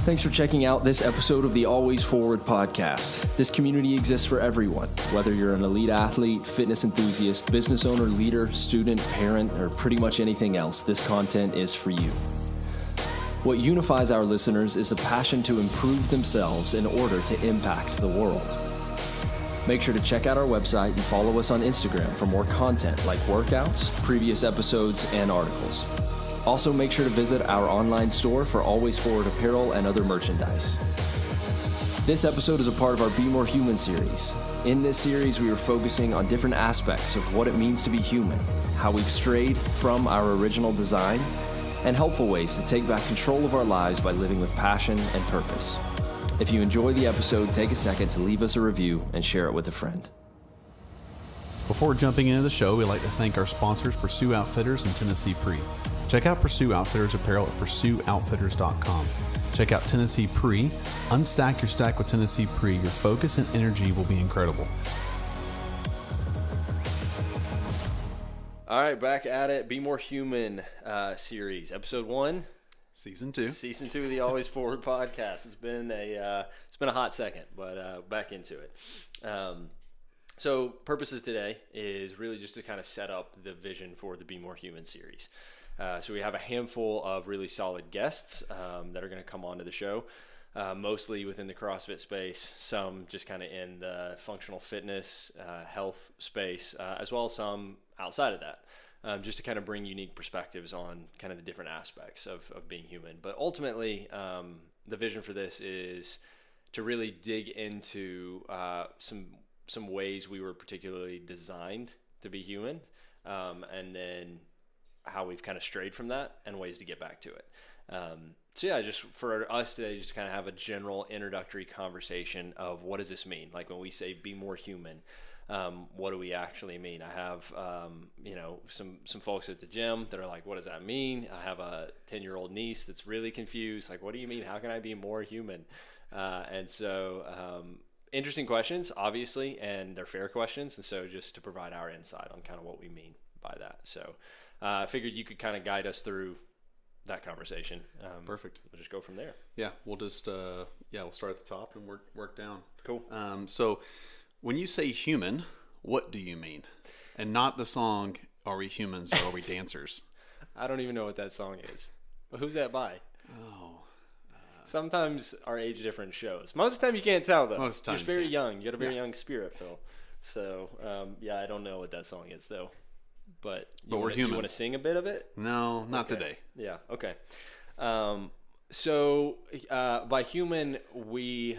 Thanks for checking out this episode of the Always Forward podcast. This community exists for everyone, whether you're an elite athlete, fitness enthusiast, business owner, leader, student, parent, or pretty much anything else. This content is for you. What unifies our listeners is a passion to improve themselves in order to impact the world. Make sure to check out our website and follow us on Instagram for more content like workouts, previous episodes, and articles. Also, make sure to visit our online store for Always Forward apparel and other merchandise. This episode is a part of our Be More Human series. In this series, we are focusing on different aspects of what it means to be human, how we've strayed from our original design, and helpful ways to take back control of our lives by living with passion and purpose. If you enjoy the episode, take a second to leave us a review and share it with a friend. Before jumping into the show, we'd like to thank our sponsors, Pursue Outfitters and Tennessee Pre. Check out Pursue Outfitters apparel at pursueoutfitters.com. Check out Tennessee Pre. Unstack your stack with Tennessee Pre. Your focus and energy will be incredible. All right, back at it. Be More Human series, episode 1. Season 2. Season 2 of the Always Forward podcast. It's been a hot second, but back into it. So purposes today is really just to kind of set up the vision for the Be More Human series. So we have a handful of really solid guests that are going to come onto the show, mostly within the CrossFit space, some just kind of in the functional fitness, health space, as well as some outside of that, just to kind of bring unique perspectives on kind of the different aspects of being human. But ultimately, the vision for this is to really dig into some ways we were particularly designed to be human, and then how we've kind of strayed from that and ways to get back to it. So yeah, just for us today, just kind of have a general introductory conversation of what does this mean? Like when we say be more human, what do we actually mean? I have, some folks at the gym that are like, what does that mean? I have a 10-year-old niece that's really confused. Like, what do you mean? How can I be more human? And so, interesting questions, obviously, and they're fair questions. And so just to provide our insight on kind of what we mean by that. So I figured you could kind of guide us through that conversation. Perfect. We'll just go from there. Yeah, we'll just we'll start at the top and work down. Cool. So when you say human, what do you mean? And not the song, Are We Humans or Are We Dancers? I don't even know what that song is. But who's that by? Oh. Sometimes our age difference shows. Most of the time you can't tell, though. Most of the time you're very you young. You got a very young spirit, Phil. So, I don't know what that song is, though. But we're humans. You want to sing a bit of it? No, not today. Yeah, okay. So by human, we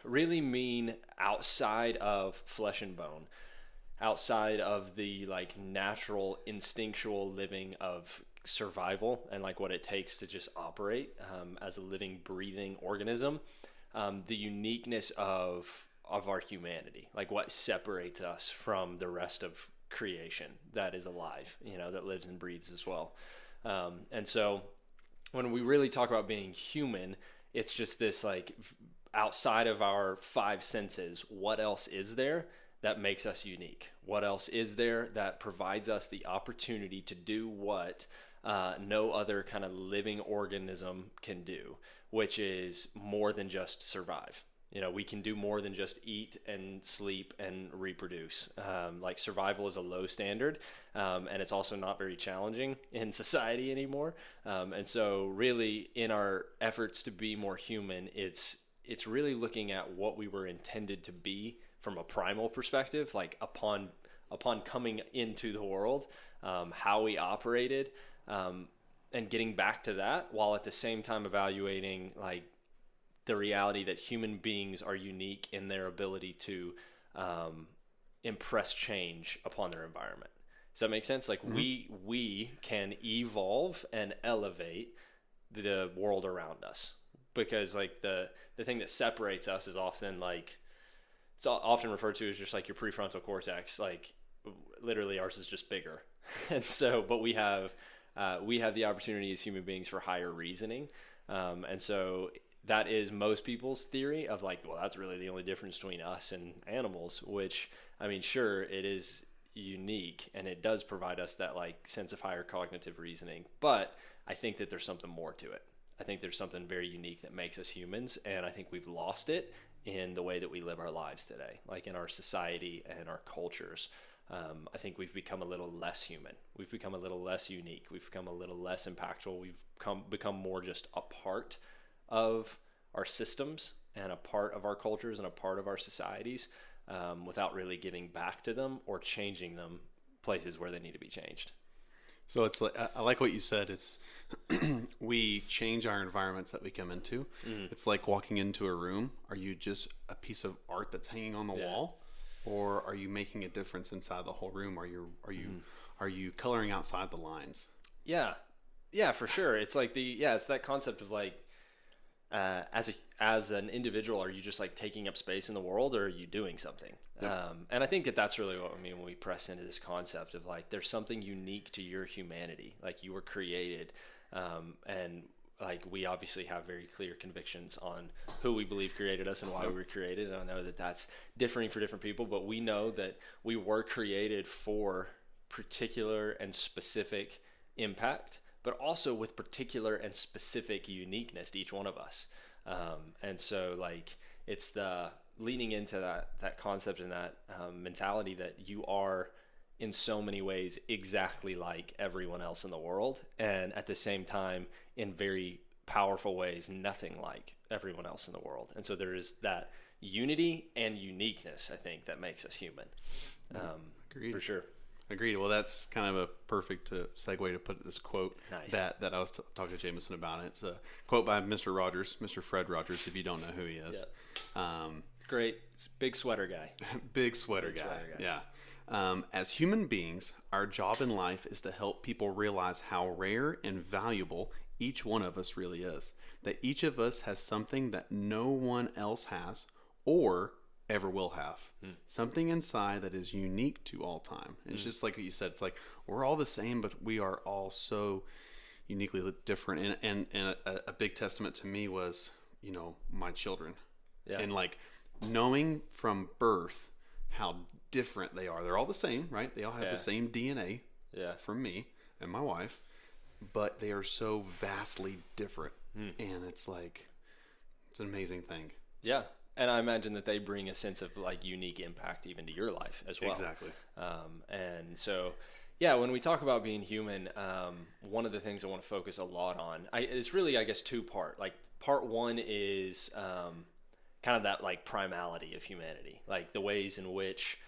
really mean outside of flesh and bone, outside of the like natural instinctual living of survival and like what it takes to just operate as a living, breathing organism, the uniqueness of our humanity, like what separates us from the rest of creation that is alive, that lives and breathes as well. And so when we really talk about being human, it's just this like outside of our 5 senses, what else is there that makes us unique? What else is there that provides us the opportunity to do what no other kind of living organism can do, which is more than just survive. We can do more than just eat and sleep and reproduce. Like survival is a low standard, and it's also not very challenging in society anymore. And so really in our efforts to be more human, it's really looking at what we were intended to be from a primal perspective, like upon coming into the world, how we operated, and getting back to that while at the same time evaluating like the reality that human beings are unique in their ability to impress change upon their environment. Does that make sense? Like we can evolve and elevate the world around us, because like the thing that separates us is often like, it's often referred to as just like your prefrontal cortex. Like literally ours is just bigger. And so, but we have the opportunity as human beings for higher reasoning. And so that is most people's theory of like, well, that's really the only difference between us and animals, which, I mean, sure, it is unique and it does provide us that like sense of higher cognitive reasoning, but I think that there's something more to it. I think there's something very unique that makes us humans, and I think we've lost it in the way that we live our lives today, like in our society and our cultures. I think we've become a little less human. We've become a little less unique. We've become a little less impactful. We've become more just a part of our systems and a part of our cultures and a part of our societies, without really giving back to them or changing them places where they need to be changed. So it's like, I like what you said. It's we change our environments that we come into. It's like walking into a room. Are you just a piece of art that's hanging on the wall, or are you making a difference inside the whole room? Are you coloring outside the lines? Yeah, for sure. It's like it's that concept of like, as an individual, are you just like taking up space in the world, or are you doing something? And I think that's really what I mean when we press into this concept of like, there's something unique to your humanity. Like, you were created, and like, we obviously have very clear convictions on who we believe created us and why we were created. And I know that that's differing for different people, but we know that we were created for particular and specific impact, but also with particular and specific uniqueness to each one of us. And so like, it's the leaning into that concept and that mentality that you are in so many ways exactly like everyone else in the world, and at the same time, in very powerful ways, nothing like everyone else in the world. And so there is that unity and uniqueness, I think, that makes us human. Agreed. For sure. Agreed. Well, that's kind of a perfect segue to put this quote Nice. that I was talking to Jameson about. It's a quote by Mr. Rogers, Mr. Fred Rogers, if you don't know who he is. Great. Big sweater guy. Big sweater guy. Yeah. As human beings, our job in life is to help people realize how rare and valuable each one of us really is. That each of us has something that no one else has or ever will have. Something inside that is unique to all time. And it's just like what you said. It's like, we're all the same, but we are all so uniquely different. And a big testament to me was, my children. Yeah. And like, knowing from birth how different they are. They're all the same, right? They all have the same DNA from me and my wife, but they are so vastly different. And it's like, it's an amazing thing. Yeah. And I imagine that they bring a sense of like unique impact even to your life as well. Exactly. And so, when we talk about being human, one of the things I want to focus a lot on, it's really, I guess, two-part. Like, part one is kind of that like primality of humanity, like the ways in which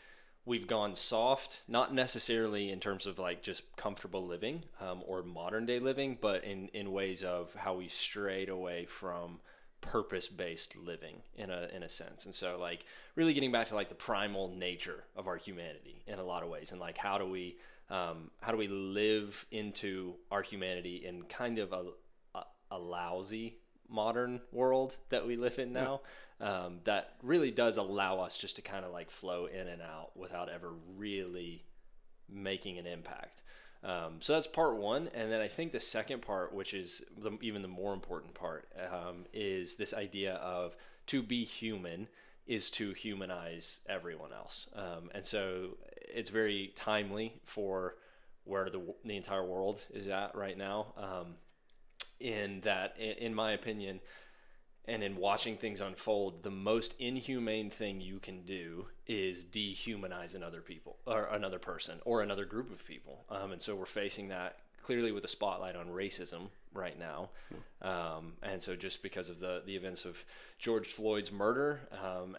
we've gone soft, not necessarily in terms of like just comfortable living or modern day living, but in ways of how we strayed away from purpose-based living in a sense. And so like really getting back to like the primal nature of our humanity in a lot of ways, and like how do we live into our humanity in kind of a lousy modern world that we live in now, that really does allow us just to kind of like flow in and out without ever really making an impact. So that's part one. And then I think the second part, which is even the more important part, is this idea of to be human is to humanize everyone else. And so it's very timely for where the entire world is at right now. In that, in my opinion, and in watching things unfold, the most inhumane thing you can do is dehumanize another person or another group of people. And so we're facing that clearly with a spotlight on racism right now. And so just because of the events of George Floyd's murder,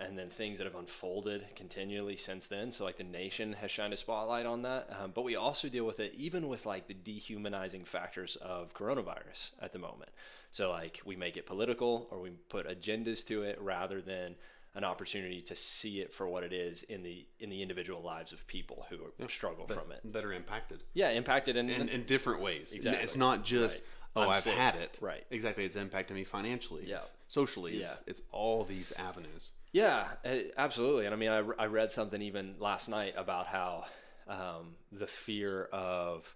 and then things that have unfolded continually since then. So like the nation has shined a spotlight on that. But we also deal with it even with like the dehumanizing factors of coronavirus at the moment. So like we make it political, or we put agendas to it rather than an opportunity to see it for what it is in the individual lives of people who struggle from it. That are impacted. Yeah, impacted in different ways. Exactly. It's not just, I'm I've sick. had it. Right. Exactly. It's impacted me financially. It's socially. It's all these avenues. Yeah, absolutely. And I mean, I read something even last night about how the fear of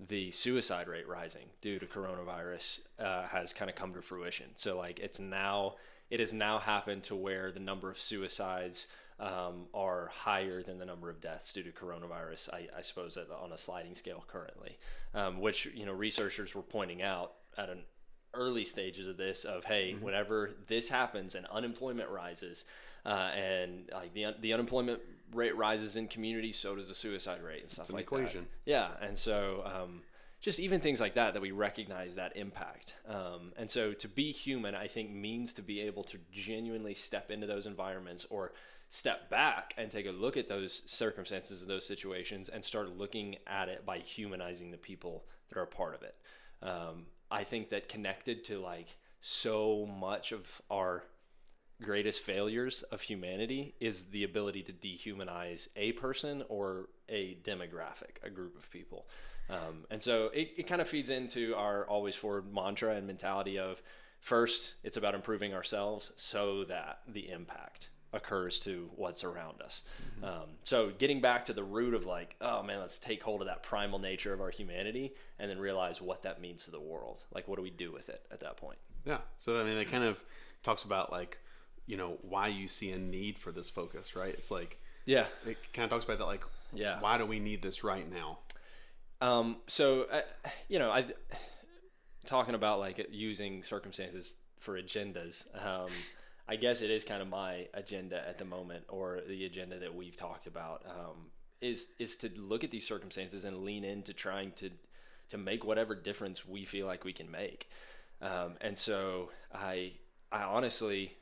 the suicide rate rising due to coronavirus has kind of come to fruition. So like it has now happened to where the number of suicides are higher than the number of deaths due to coronavirus, I suppose on a sliding scale currently, which, researchers were pointing out at an early stages of this of, hey, whenever this happens and unemployment rises, and like the unemployment rate rises in communities, so does the suicide rate and stuff like equation. that. Yeah. And so just even things like that we recognize that impact. And so to be human, I think, means to be able to genuinely step into those environments or step back and take a look at those circumstances, those situations, and start looking at it by humanizing the people that are a part of it. I think that connected to like so much of our greatest failures of humanity is the ability to dehumanize a person or a demographic, a group of people. And so it kind of feeds into our always forward mantra and mentality of, first, it's about improving ourselves so that the impact occurs to what's around us. So getting back to the root of like, oh man, let's take hold of that primal nature of our humanity and then realize what that means to the world. Like, what do we do with it at that point? Yeah. So, I mean, it kind of talks about like, you know, why you see a need for this focus, right? It's like, yeah, it kind of talks about that, like, yeah, why do we need this right now? So, you know, talking about like using circumstances for agendas, I guess it is kind of my agenda at the moment, or the agenda that we've talked about, is to look at these circumstances and lean into trying to make whatever difference we feel like we can make. And so I honestly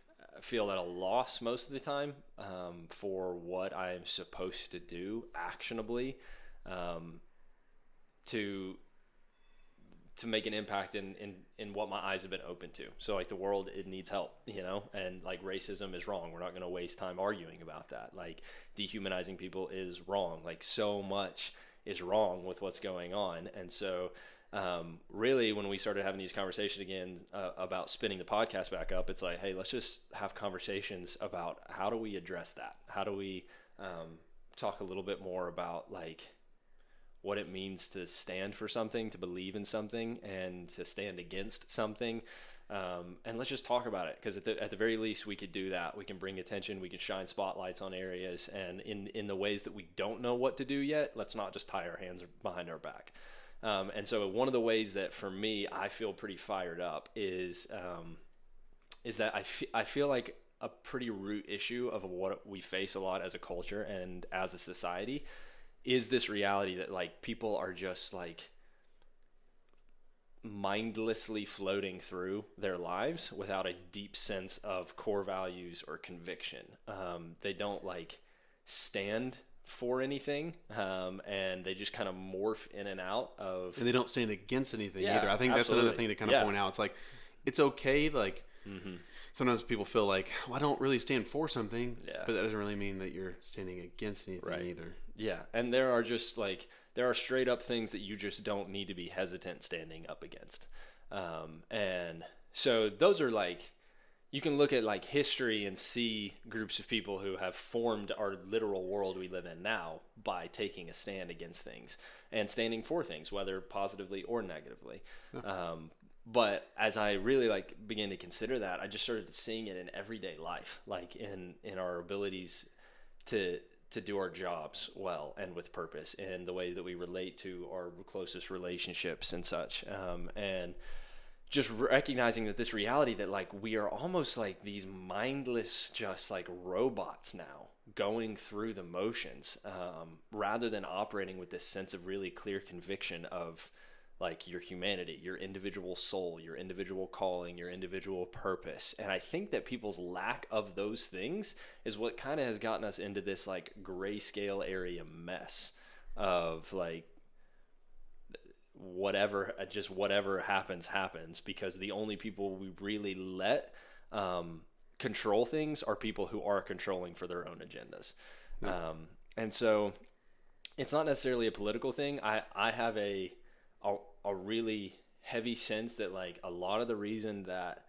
feel at a loss most of the time, for what I'm supposed to do actionably, to make an impact in what my eyes have been open to. So like the world, it needs help, you know, and like racism is wrong. We're not going to waste time arguing about that. Like dehumanizing people is wrong. Like so much is wrong with what's going on. And so really when we started having these conversations again, about spinning the podcast back up, it's like, hey, let's just have conversations about how do we address that? How do we talk a little bit more about like what it means to stand for something, to believe in something, and to stand against something. And let's just talk about it, because at the very least we could do that. We can bring attention, we can shine spotlights on areas, and in the ways that we don't know what to do yet, let's not just tie our hands behind our back. And so one of the ways that for me, I feel pretty fired up is that I feel like a pretty root issue of what we face a lot as a culture and as a society is this reality that like people are just like mindlessly floating through their lives without a deep sense of core values or conviction. They don't like stand for anything, and they just kind of morph in and out of, and they don't stand against anything Yeah, either. I think that's absolutely. another thing to kind of point out. It's like, it's okay. Like sometimes people feel like, well, I don't really stand for something, Yeah. but that doesn't really mean that you're standing against anything Right. either. Yeah, and there are straight up things that you just don't need to be hesitant standing up against. And so those are like, you can look at like history and see groups of people who have formed our literal world we live in now by taking a stand against things and standing for things, whether positively or negatively. But as I really like began to consider that, I just started seeing it in everyday life, like in our abilities to do our jobs well and with purpose, and the way that we relate to our closest relationships and such. And just recognizing that this reality that like we are almost like these mindless, just like robots now going through the motions, rather than operating with this sense of really clear conviction of like your humanity, your individual soul, your individual calling, your individual purpose. And I think that people's lack of those things is what kind of has gotten us into this like grayscale area mess of like whatever happens, because the only people we really let control things are people who are controlling for their own agendas. And so it's not necessarily a political thing. I have a really heavy sense that like a lot of the reason that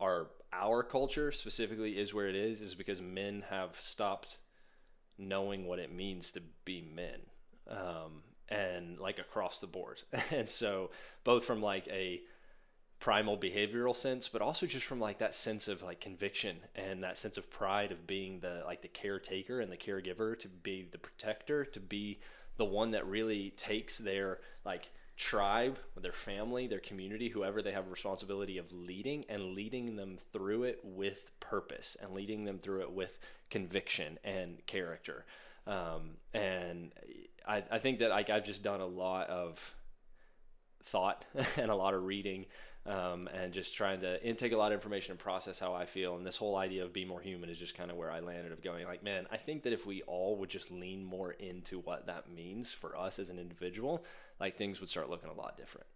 our culture specifically is where it is because men have stopped knowing what it means to be men, and like across the board. And so both from like a primal behavioral sense, but also just from like that sense of like conviction and that sense of pride of being the caretaker and the caregiver, to be the protector, to be the one that really takes their like tribe, their family, their community, whoever they have a responsibility of leading, and leading them through it with purpose and leading them through it with conviction and character. And I think that I've just done a lot of thought and a lot of reading, and just trying to intake a lot of information and process how I feel. And this whole idea of be more human is just kind of where I landed, of going like, man, I think that if we all would just lean more into what that means for us as an individual, like things would start looking a lot different.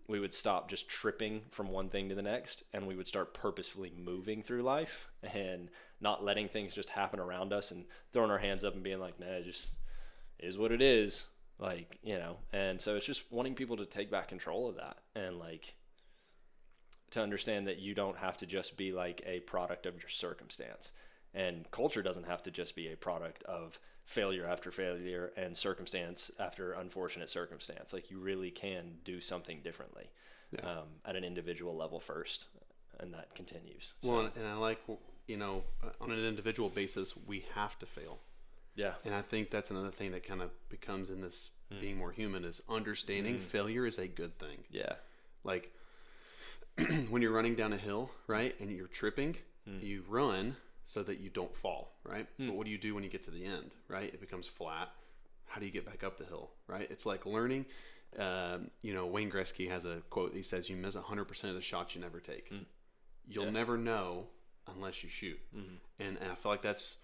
We would stop just tripping from one thing to the next, and we would start purposefully moving through life and not letting things just happen around us and throwing our hands up and being like, nah, it just is what it is. Like, you know, and so it's just wanting people to take back control of that, and like to understand that you don't have to just be like a product of your circumstance, and culture doesn't have to just be a product of failure after failure and circumstance after unfortunate circumstance. Like, you really can do something differently, at an individual level first, and that continues. Well, and I like, you know, on an individual basis, we have to fail. Yeah. And I think that's another thing that kind of becomes in this being more human, is understanding failure is a good thing. Yeah. Like when you're running down a hill, right, and you're tripping, you run so that you don't fall, right? But what do you do when you get to the end, right? It becomes flat. How do you get back up the hill, right? It's like learning. You know, Wayne Gretzky has a quote. He says, "You miss 100% of the shots you never take. You'll never know unless you shoot." And I feel like that's.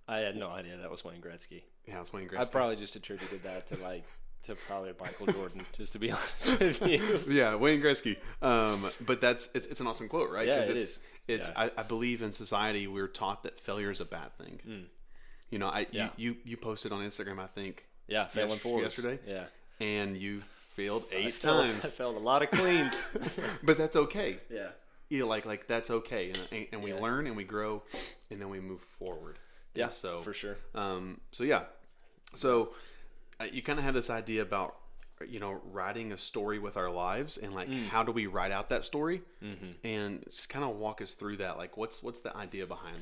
I had no idea that was Wayne Gretzky. Yeah, it's Wayne Gretzky. I probably just attributed that to probably Michael Jordan, just to be honest with you. Yeah, Wayne Gretzky. But it's an awesome quote, right? Yeah, it is. It's I believe in society we're taught that failure is a bad thing. You know, you posted on Instagram, I think. Yeah, failing forwards yesterday. Yeah, and you failed 8 times. I failed a lot of cleans. But that's okay. Yeah. You know, like that's okay, and we learn and we grow, and then we move forward. Yeah, and so for sure. So you kind of have this idea about, you know, writing a story with our lives, and like how do we write out that story, and just kind of walk us through that. Like what's the idea behind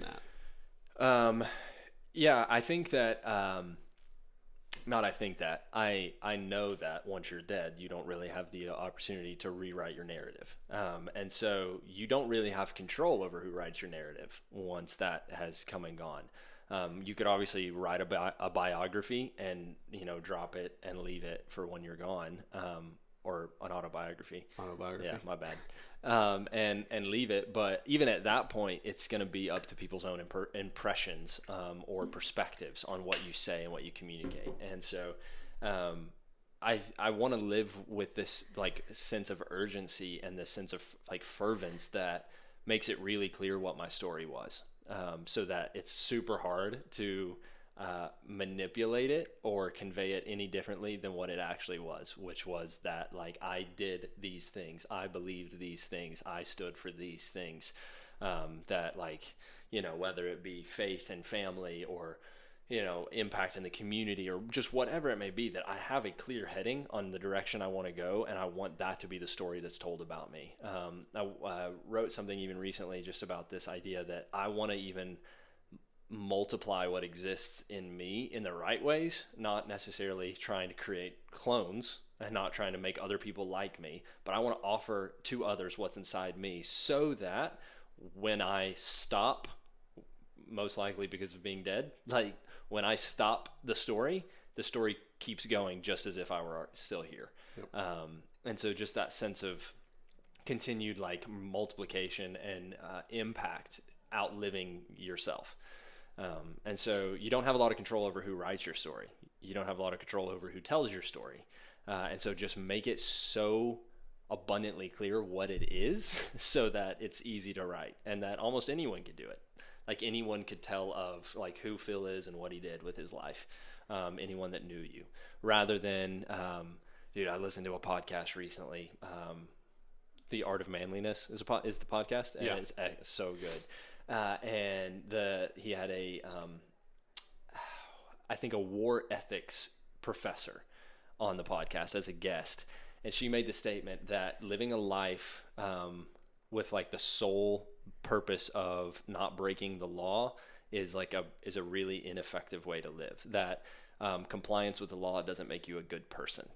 that? Yeah, I think that I know that once you're dead, you don't really have the opportunity to rewrite your narrative. And so you don't really have control over who writes your narrative once that has come and gone. You could obviously write a biography and, you know, drop it and leave it for when you're gone, or an autobiography. Yeah, my bad. And leave it. But even at that point, it's going to be up to people's own impressions, or perspectives on what you say and what you communicate. And so, I want to live with this like sense of urgency and this sense of like fervence that makes it really clear what my story was. So that it's super hard to manipulate it or convey it any differently than what it actually was, which was that like I did these things, I believed these things, I stood for these things, that like, you know, whether it be faith and family or, you know, impact in the community or just whatever it may be, that I have a clear heading on the direction I want to go, and I want that to be the story that's told about me. I wrote something even recently just about this idea that I want to even multiply what exists in me in the right ways, not necessarily trying to create clones and not trying to make other people like me, but I want to offer to others what's inside me, so that when I stop, most likely because of being dead, like when I stop the story keeps going just as if I were still here. Yep. And so just that sense of continued like multiplication and impact outliving yourself. And so you don't have a lot of control over who writes your story. You don't have a lot of control over who tells your story. And so just make it so abundantly clear what it is so that it's easy to write and that almost anyone could do it. Like anyone could tell of like who Phil is and what he did with his life. Anyone that knew you, rather than, dude, I listened to a podcast recently. The Art of Manliness is the podcast, and it's so good. And he had I think a war ethics professor on the podcast as a guest, and she made the statement that living a life with like the sole purpose of not breaking the law is a really ineffective way to live. That compliance with the law doesn't make you a good person.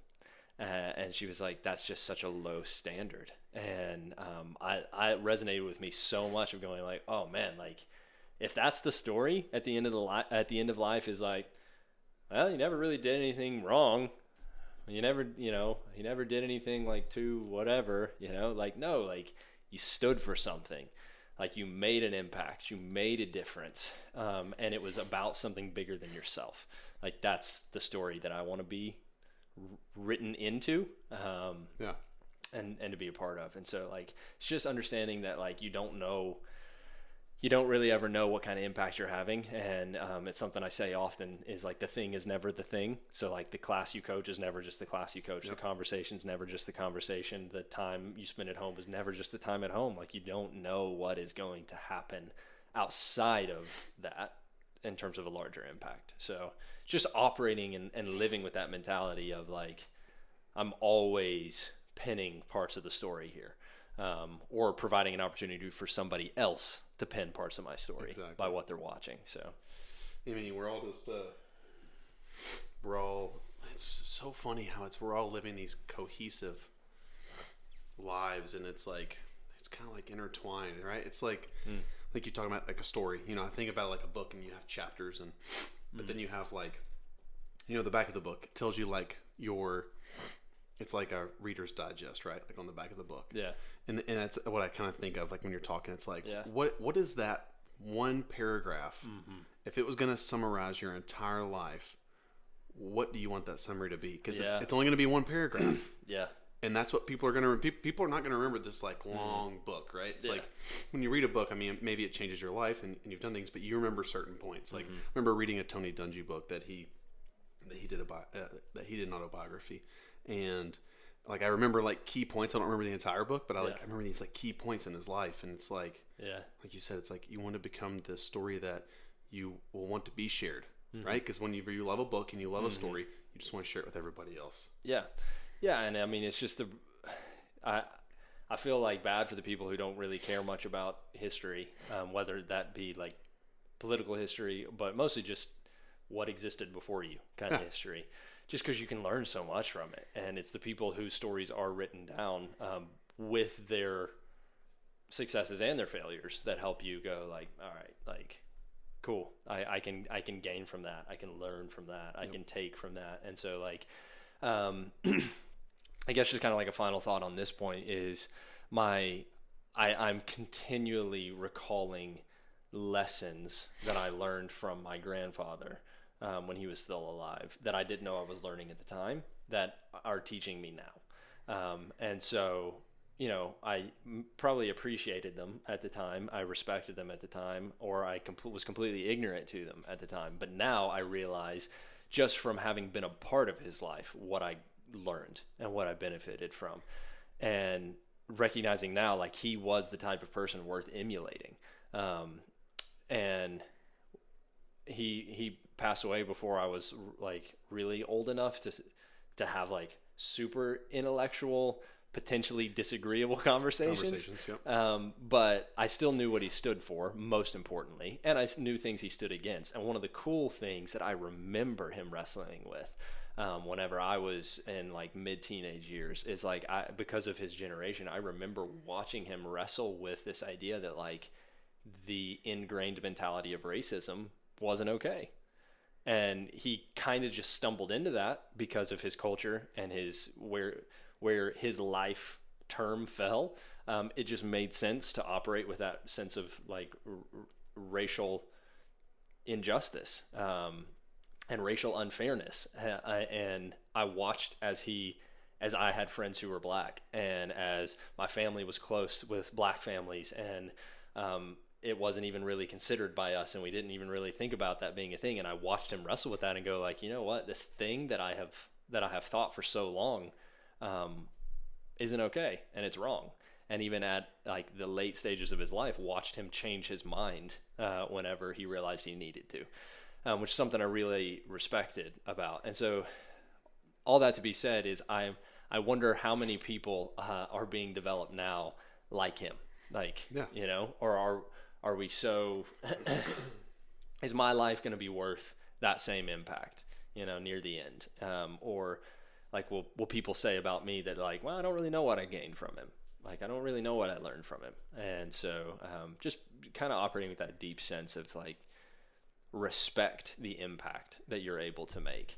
And she was like, that's just such a low standard. And I resonated with me so much of going like, oh man, like if that's the story at the end of the life is like, well, you never really did anything wrong. You never did anything like too whatever, like, no, like you stood for something, like you made an impact, you made a difference. And it was about something bigger than yourself. Like that's the story that I want to be written into, and to be a part of. And so like, it's just understanding that like, you don't really ever know what kind of impact you're having. And it's something I say often is like, the thing is never the thing. So like the class you coach is never just the class you coach. Yep. The conversation's never just the conversation. The time you spend at home is never just the time at home. Like you don't know what is going to happen outside of that in terms of a larger impact. So just operating and living with that mentality of like, I'm always pinning parts of the story here, or providing an opportunity for somebody else to pin parts of my story by what they're watching. So, I mean, it's so funny how we're all living these cohesive lives, and it's kind of like intertwined, right? It's like you're talking about like a story, I think about like a book and you have chapters but then you have like, the back of the book tells you like it's like a Reader's Digest, right? Like on the back of the book. Yeah. And that's what I kind of think of like when you're talking. It's like, what is that one paragraph? If it was going to summarize your entire life, what do you want that summary to be? Because it's only going to be one paragraph. Yeah. And that's what people are going to, people are not going to remember this like long book, right? It's like when you read a book, I mean, maybe it changes your life and you've done things, but you remember certain points. Like I remember reading a Tony Dungy book that he did an autobiography. And like I remember like key points. I don't remember the entire book, but I remember these like key points in his life. And it's like, like you said, it's like you want to become the story that you will want to be shared, right? Because when you love a book and you love a story, you just want to share it with everybody else. Yeah, and I mean it's just I feel like bad for the people who don't really care much about history, whether that be like political history, but mostly just what existed before you kind of history. Just because you can learn so much from it. And it's the people whose stories are written down with their successes and their failures that help you go like, all right, like, cool. I can gain from that. I can learn from that. I can take from that. And so like, I guess just kind of like a final thought on this point is I'm continually recalling lessons that I learned from my grandfather when he was still alive that I didn't know I was learning at the time that are teaching me now. And so, I probably appreciated them at the time. I respected them at the time, or I was completely ignorant to them at the time. But now I realize just from having been a part of his life, what I learned and what I benefited from, and recognizing now, like he was the type of person worth emulating. And he passed away before I was like really old enough to have like super intellectual, potentially disagreeable conversations. But I still knew what he stood for, most importantly, and I knew things he stood against. And one of the cool things that I remember him wrestling with whenever I was in like mid-teenage years is like, because of his generation, I remember watching him wrestle with this idea that like the ingrained mentality of racism wasn't okay. And he kind of just stumbled into that because of his culture and where his life term fell. It just made sense to operate with that sense of like racial injustice and racial unfairness. And I watched as I had friends who were black, and as my family was close with black families, and it wasn't even really considered by us, and we didn't even really think about that being a thing. And I watched him wrestle with that and go like, you know what, this thing that I have thought for so long isn't okay, and it's wrong. And even at like the late stages of his life, watched him change his mind whenever he realized he needed to, which is something I really respected about. And so all that to be said is I wonder how many people are being developed now like him, like, or are we so, is my life going to be worth that same impact, near the end? Or like will people say about me that like, well, I don't really know what I gained from him. Like, I don't really know what I learned from him. And so just kind of operating with that deep sense of like respect the impact that you're able to make.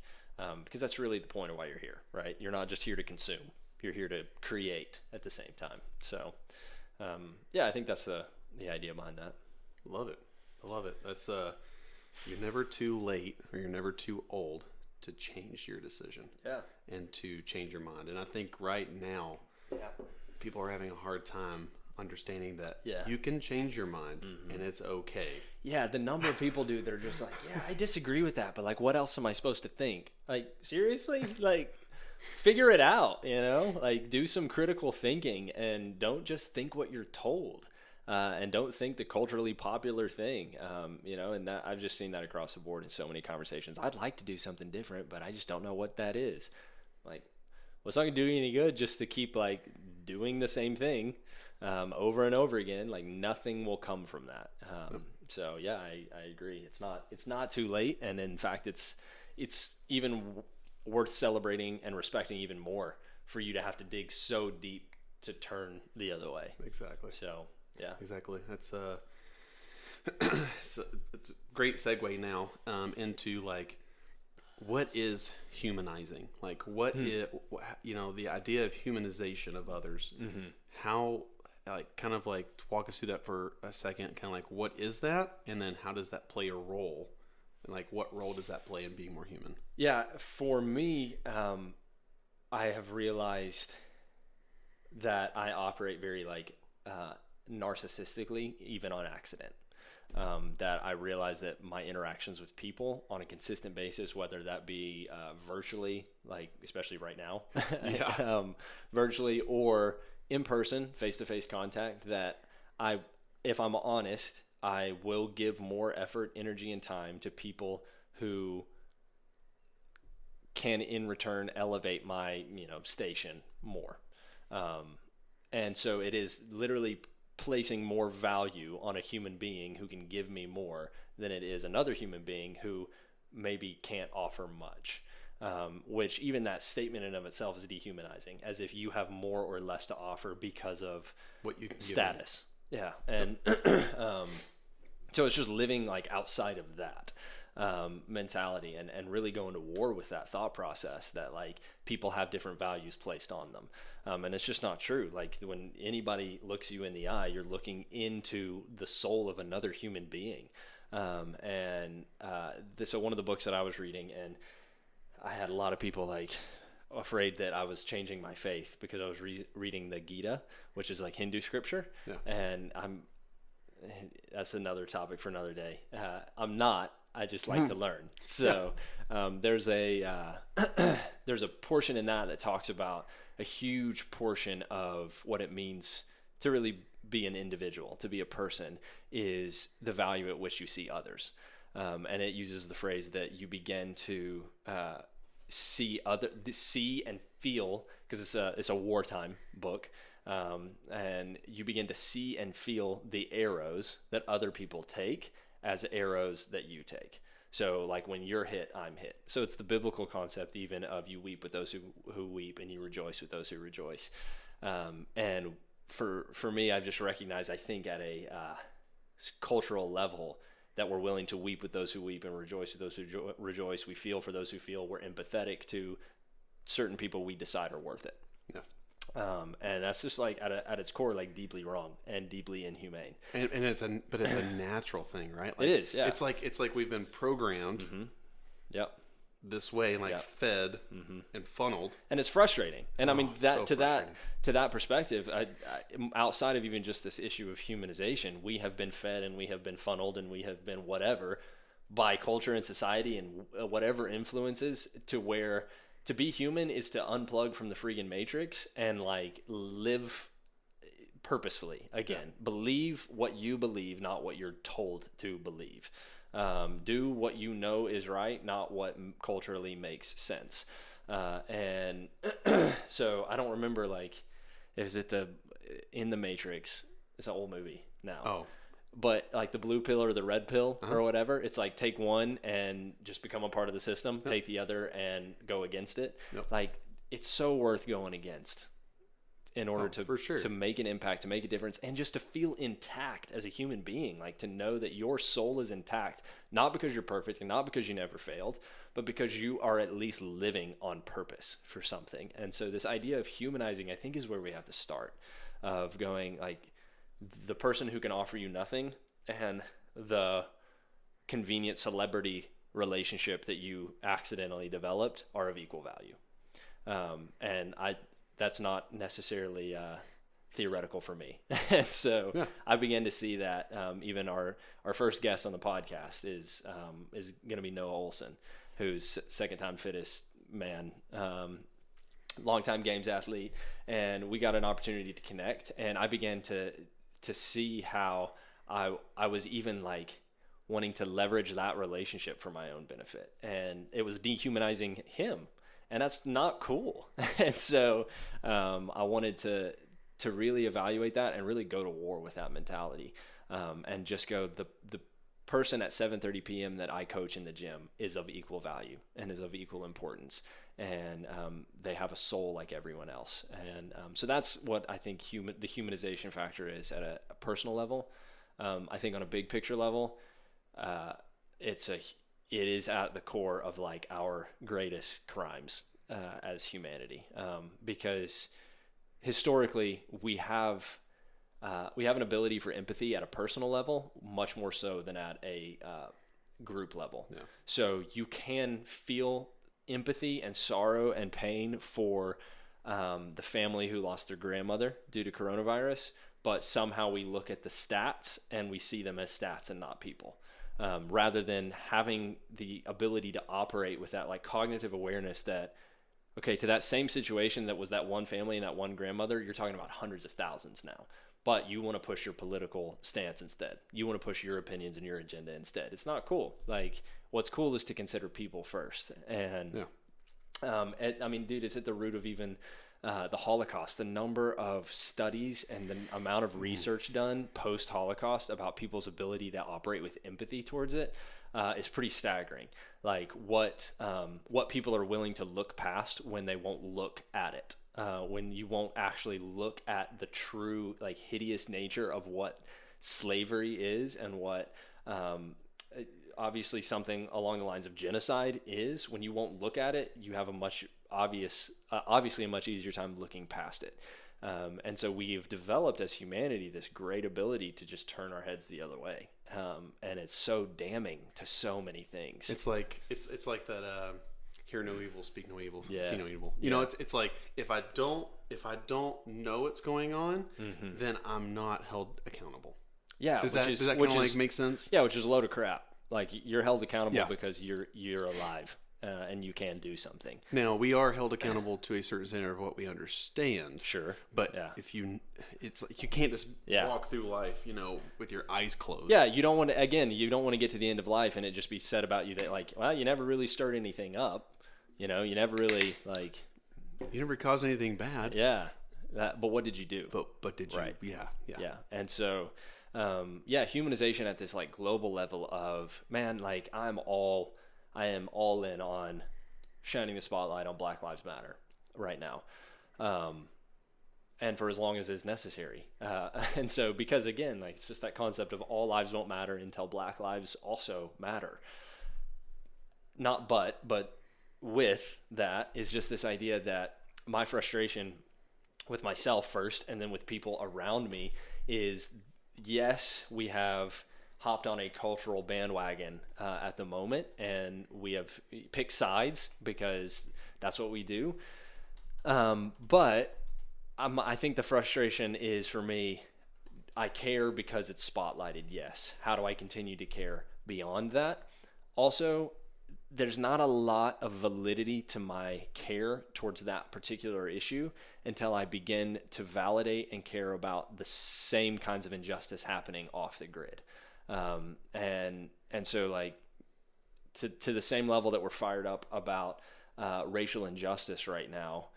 Because that's really the point of why you're here, right? You're not just here to consume. You're here to create at the same time. So, yeah, I think that's the idea behind that. Love it. I love it. That's you're never too late or you're never too old to change your decision. Yeah. And to change your mind. And I think right now, people are having a hard time understanding that you can change your mind and it's okay. Yeah, the number of people, dude, that are just like, yeah, I disagree with that, but like, what else am I supposed to think? Like, seriously? Like, figure it out, you know? Like, do some critical thinking and don't just think what you're told. And don't think the culturally popular thing, you know, and that I've just seen that across the board in so many conversations. I'd like to do something different, but I just don't know what that is. Like, well, it's not gonna do you any good just to keep like doing the same thing over and over again. Like, nothing will come from that. So yeah, I agree. It's not too late, and in fact, it's even worth celebrating and respecting even more for you to have to dig so deep to turn the other way. Exactly. So yeah, exactly. That's it's a great segue now into like, what is humanizing? Like, what is, you know, the idea of humanization of others? How, like, kind of like walk us through that for a second. Kind of like, what is that, and then how does that play a role? And like, what role does that play in being more human? Yeah, for me, I have realized that I operate very like narcissistically, even on accident. That I realize that my interactions with people on a consistent basis, whether that be virtually, like especially right now, virtually, or in person, face-to-face contact, that if I'm honest, I will give more effort, energy, and time to people who can in return elevate my, you know, station more. And so it is literally placing more value on a human being who can give me more than it is another human being who maybe can't offer much. Which even that statement in of itself is dehumanizing, as if you have more or less to offer because of what you can status. Yeah. And so it's just living like outside of that mentality and really going to war with that thought process that like people have different values placed on them. And it's just not true. Like, when anybody looks you in the eye, you're looking into the soul of another human being. So one of the books that I was reading, and I had a lot of people like afraid that I was changing my faith because I was reading the Gita, which is like Hindu scripture. Yeah. And that's another topic for another day. I'm not. I just like to learn. So there's a portion in that talks about a huge portion of what it means to really be an individual, to be a person, is the value at which you see others. And it uses the phrase that you begin to see and feel, because it's a wartime book, and you begin to see and feel the arrows that other people take as arrows that you take. So like, when you're hit, I'm hit. So it's the biblical concept even of you weep with those who weep and you rejoice with those who rejoice. And for me, I've just recognized, I think at a cultural level, that we're willing to weep with those who weep and rejoice with those who rejoice. We feel for those who feel. We're empathetic to certain people we decide are worth it. Yeah. And that's just like at its core, like deeply wrong and deeply inhumane. And it's a natural thing, right? Like, it is. Yeah. It's like we've been programmed. Yep. This way, like fed and funneled, and it's frustrating. And I mean to that perspective, I, outside of even just this issue of humanization, we have been fed and we have been funneled and we have been whatever by culture and society and whatever influences, to where to be human is to unplug from the freaking matrix and like live purposefully again. Believe what you believe, not what you're told to believe. Do what you know is right, not what culturally makes sense. And so I don't remember, like, is it in the Matrix? It's an old movie now. Oh. But like the blue pill or the red pill or whatever, it's like take one and just become a part of the system, take the other and go against it. Like, it's so worth going against in order for sure. to make an impact, to make a difference, and just to feel intact as a human being, like to know that your soul is intact, not because you're perfect and not because you never failed, but because you are at least living on purpose for something. And so this idea of humanizing, I think, is where we have to start, of going like the person who can offer you nothing and the convenient celebrity relationship that you accidentally developed are of equal value. And that's not necessarily theoretical for me. And so I began to see that even our first guest on the podcast is going to be Noah Olson, who's second time fittest man, longtime games athlete. And we got an opportunity to connect, and I began to see how I was even like wanting to leverage that relationship for my own benefit. And it was dehumanizing him. And that's not cool. And so I wanted to really evaluate that and really go to war with that mentality, and just go, the person at 7:30 p.m. that I coach in the gym is of equal value and is of equal importance. And they have a soul like everyone else. And so that's what I think the humanization factor is at a personal level. I think on a big picture level, it is at the core of like our greatest crimes as humanity, because historically we have an ability for empathy at a personal level much more so than at a group level. Yeah. So you can feel empathy and sorrow and pain for the family who lost their grandmother due to coronavirus, but somehow we look at the stats and we see them as stats and not people. Rather than having the ability to operate with that like cognitive awareness that, okay, to that same situation that was that one family and that one grandmother, you're talking about hundreds of thousands now. But you want to push your political stance instead. You want to push your opinions and your agenda instead. It's not cool. Like, what's cool is to consider people first. And, I mean, dude, it's at the root of even the Holocaust. The number of studies and the amount of research done post-Holocaust about people's ability to operate with empathy towards it is pretty staggering. Like what people are willing to look past when they won't look at it. When you won't actually look at the true, like, hideous nature of what slavery is and what obviously something along the lines of genocide is. When you won't look at it, you have obviously a much easier time looking past it. And so we've developed as humanity this great ability to just turn our heads the other way. And it's so damning to so many things. It's like that hear no evil, speak no evil, see no evil. You know, it's like if I don't know what's going on, then I'm not held accountable. Yeah. Does that kind of like make sense? Yeah, which is a load of crap. Like, you're held accountable because you're alive. And you can do something. Now, we are held accountable to a certain standard of what we understand. Sure. But it's like you can't just walk through life, you know, with your eyes closed. Yeah, you don't want to get to the end of life and it just be said about you that, like, well, you never really stirred anything up. You know, you never really, like... You never caused anything bad. Yeah. But what did you do? But did you? Right. Yeah. And so, humanization at this, like, global level of, man, like, I am all in on shining the spotlight on Black Lives Matter right now. And for as long as is necessary. And so, because again, like, it's just that concept of all lives won't matter until Black lives also matter. Not but with that is just this idea that my frustration with myself first and then with people around me is, yes, we have hopped on a cultural bandwagon at the moment, and we have picked sides because that's what we do. But I think the frustration is, for me, I care because it's spotlighted, yes. How do I continue to care beyond that? Also, there's not a lot of validity to my care towards that particular issue until I begin to validate and care about the same kinds of injustice happening off the grid. And so, like, to the same level that we're fired up about racial injustice right now,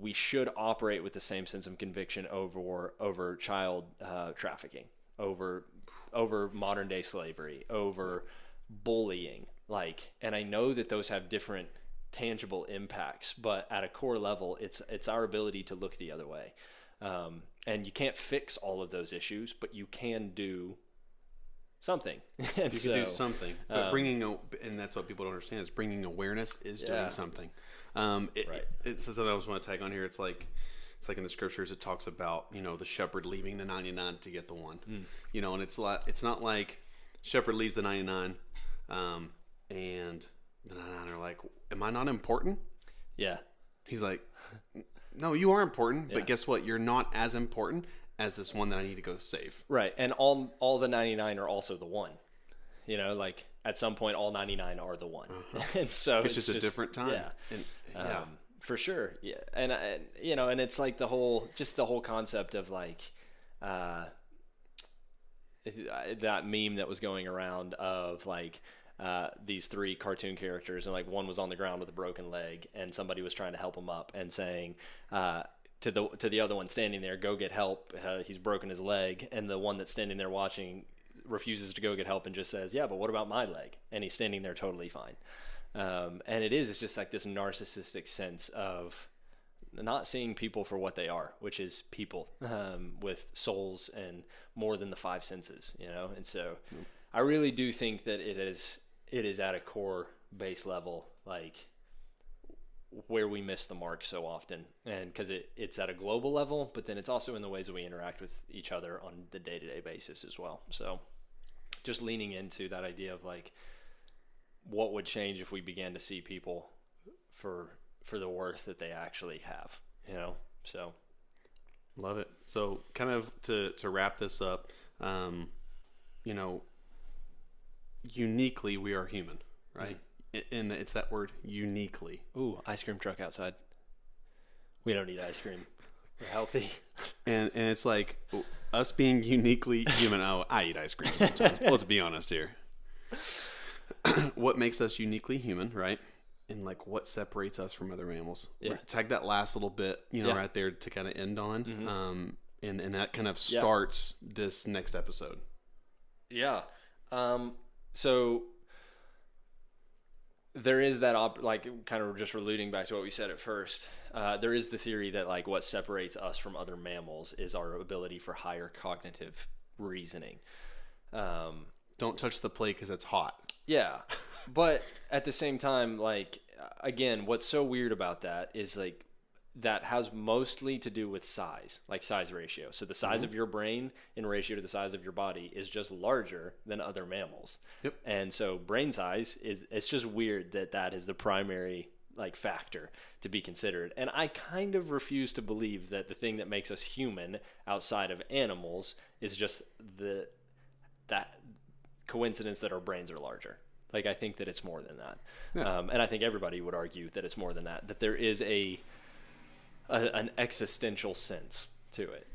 we should operate with the same sense of conviction over child trafficking, over modern day slavery, over bullying. Like, and I know that those have different tangible impacts, but at a core level, it's our ability to look the other way. And you can't fix all of those issues, but you can do something. And you can do something, but and that's what people don't understand, is bringing awareness is doing something. It's something I just want to tag on here. It's like in the scriptures, it talks about, the shepherd leaving the 99 to get the one, and it's not like shepherd leaves the 99, and the 99 are like, am I not important? Yeah. He's like, no, you are important, but guess what? You're not as important as this one that I need to go save. Right. And all the 99 are also the one. Like at some point, all 99 are the one. And so it's just a different time. Yeah. And, for sure. Yeah. And it's like the whole concept of like, that meme that was going around of like, these three cartoon characters, and like one was on the ground with a broken leg, and somebody was trying to help him up and saying to the other one standing there, go get help, he's broken his leg. And the one that's standing there watching refuses to go get help and just says, yeah, but what about my leg? And he's standing there totally fine. And it's just like this narcissistic sense of not seeing people for what they are, which is people with souls and more than the five senses, and so I really do think that it is at a core base level, like where we miss the mark so often. And because it's at a global level, but then it's also in the ways that we interact with each other on the day-to-day basis as well. So just leaning into that idea of like, what would change if we began to see people for the worth that they actually have, so. Love it. So kind of to wrap this up, uniquely we are human, right? And it's that word, uniquely. Ooh, ice cream truck outside. We don't need ice cream. We're healthy. And it's like us being uniquely human. Oh, I eat ice cream sometimes. Let's be honest here. What makes us uniquely human, right? And like what separates us from other mammals. Yeah. Tag that last little bit, right there to kind of end on. Mm-hmm. And that kind of starts this next episode. Yeah. So there is that, kind of just alluding back to what we said at first, there is the theory that like what separates us from other mammals is our ability for higher cognitive reasoning. Don't touch the plate because it's hot. Yeah. But at the same time, like, again, what's so weird about that is like, that has mostly to do with size, like size ratio. So the size of your brain in ratio to the size of your body is just larger than other mammals. Yep. And so brain size it's just weird that is the primary like factor to be considered. And I kind of refuse to believe that the thing that makes us human outside of animals is just that coincidence that our brains are larger. Like, I think that it's more than that. Yeah. And I think everybody would argue that it's more than that there is an existential sense to it.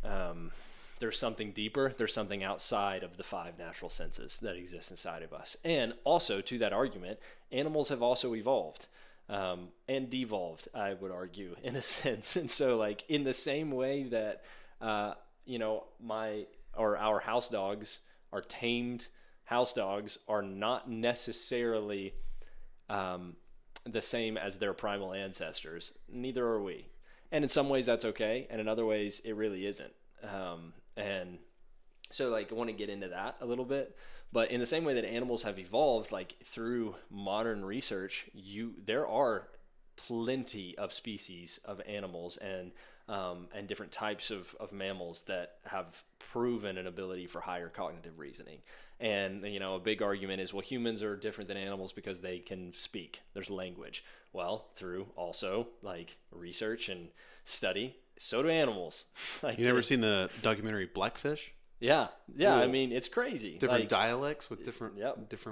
There's something deeper. There's something outside of the five natural senses that exist inside of us. And also, to that argument, animals have also evolved and devolved, I would argue, in a sense. And so, like, in the same way that, our house dogs, our tamed house dogs, are not necessarily the same as their primal ancestors, neither are we. And in some ways that's okay, and in other ways it really isn't. And so, like, I want to get into that a little bit. But in the same way that animals have evolved, like through modern research, there are plenty of species of animals and different types of mammals that have proven an ability for higher cognitive reasoning. And, a big argument is, well, humans are different than animals because they can speak. There's language. Well, through also like research and study, so do animals. Like, you never seen the documentary Blackfish? Yeah. Yeah. Cool. I mean, it's crazy. Different dialects with different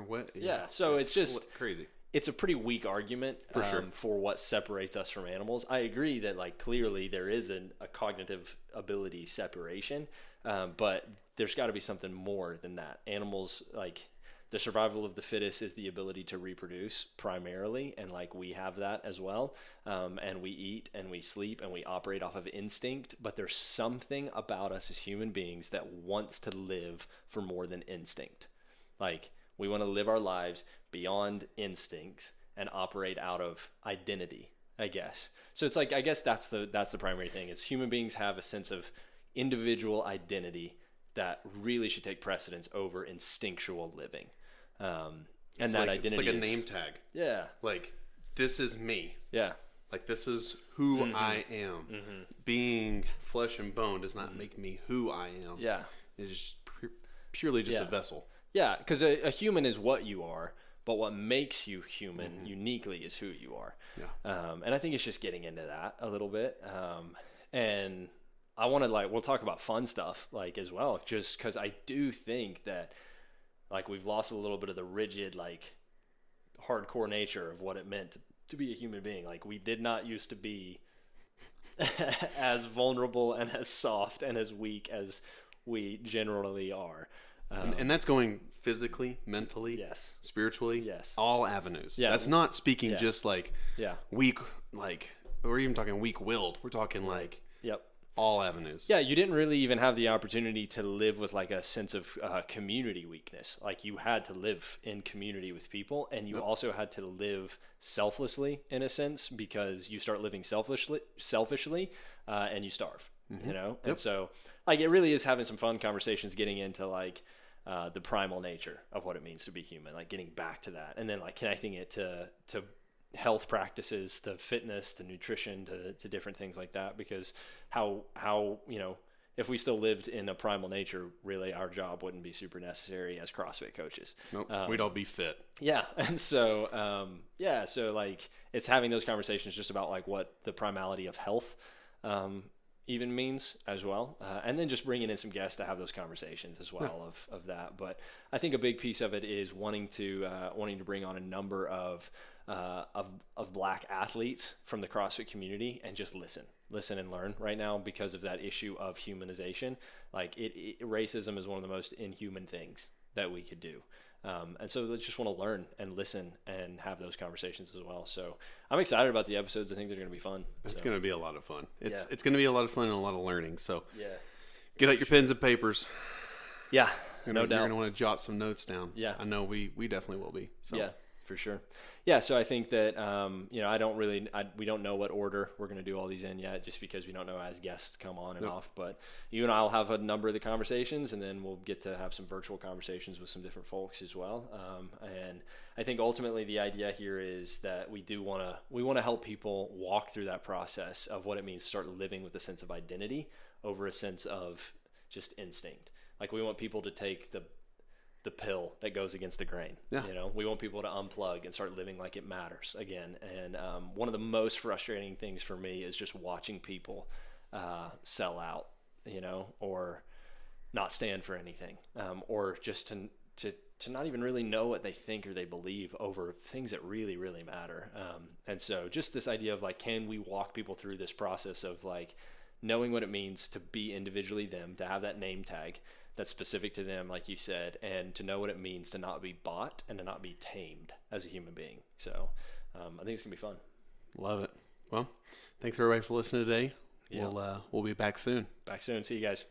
way. Yeah. So it's just crazy. It's a pretty weak argument for sure for what separates us from animals. I agree that like clearly there is a cognitive ability separation, but there's got to be something more than that. Animals, like, the survival of the fittest is the ability to reproduce primarily, and like we have that as well. And we eat and we sleep and we operate off of instinct, but there's something about us as human beings that wants to live for more than instinct. Like, we want to live our lives beyond instincts and operate out of identity, I guess. So it's like, I guess that's the primary thing is human beings have a sense of individual identity that really should take precedence over instinctual living. And It's that like, identity it's like a is, name tag. yeah, Like, this is me. yeah, Like, this is who I am. Being flesh and bone does not make me who I am. yeah. It's just purely just a Yeah. vessel. Yeah, because a human is what you are, but what makes you human uniquely is who you are. Yeah. And I think it's just getting into that a little bit. And I want to we'll talk about fun stuff as well, just because I do think that we've lost a little bit of the rigid, hardcore nature of what it meant to be a human being. We did not used to be as vulnerable and as soft and as weak as we generally are. And that's going physically, mentally, Yes. spiritually, Yes. all avenues. Yeah. That's not speaking Yeah. just Yeah. weak, we're even talking weak-willed. We're talking Yep. all avenues. Yeah, you didn't really even have the opportunity to live with a sense of community weakness. You had to live in community with people, and you also had to live selflessly in a sense, because you start living selfishly, and you starve. You know, and so it really is having some fun conversations, getting into the primal nature of what it means to be human, getting back to that, and then connecting it to health practices, to fitness, to nutrition, to different things like that. Because how if we still lived in a primal nature, really our job wouldn't be super necessary as CrossFit coaches. Nope. We'd all be fit. Yeah. And so so it's having those conversations just about what the primality of health even means as well, and then just bringing in some guests to have those conversations as well of that. But I think a big piece of it is wanting to bring on a number of Black athletes from the CrossFit community and just listen and learn right now, because of that issue of humanization. Racism is one of the most inhuman things that we could do. And so they just want to learn and listen and have those conversations as well. So I'm excited about the episodes. I think they're going to be fun. It's going to be a lot of fun. It's going to be a lot of fun and a lot of learning. So get out your pens and papers. Yeah, No no doubt. You're going doubt. to want to jot some notes down. Yeah. I know we definitely will be. So. Yeah, for sure. Yeah, so I think that we don't know what order we're going to do all these in yet, just because we don't know as guests come on and off. But you and I will have a number of the conversations, and then we'll get to have some virtual conversations with some different folks as well. And I think ultimately the idea here is that we want to help people walk through that process of what it means to start living with a sense of identity over a sense of just instinct. We want people to take the pill that goes against the grain. Yeah. We want people to unplug and start living like it matters again. And one of the most frustrating things for me is just watching people sell out, or not stand for anything, or just to not even really know what they think or they believe over things that really, really matter. And so just this idea of can we walk people through this process of knowing what it means to be individually them, to have that name tag that's specific to them, like you said, and to know what it means to not be bought and to not be tamed as a human being. So I think it's gonna be fun. Love it. Well, thanks everybody for listening today. Yeah. We'll be back soon. Back soon. See you guys.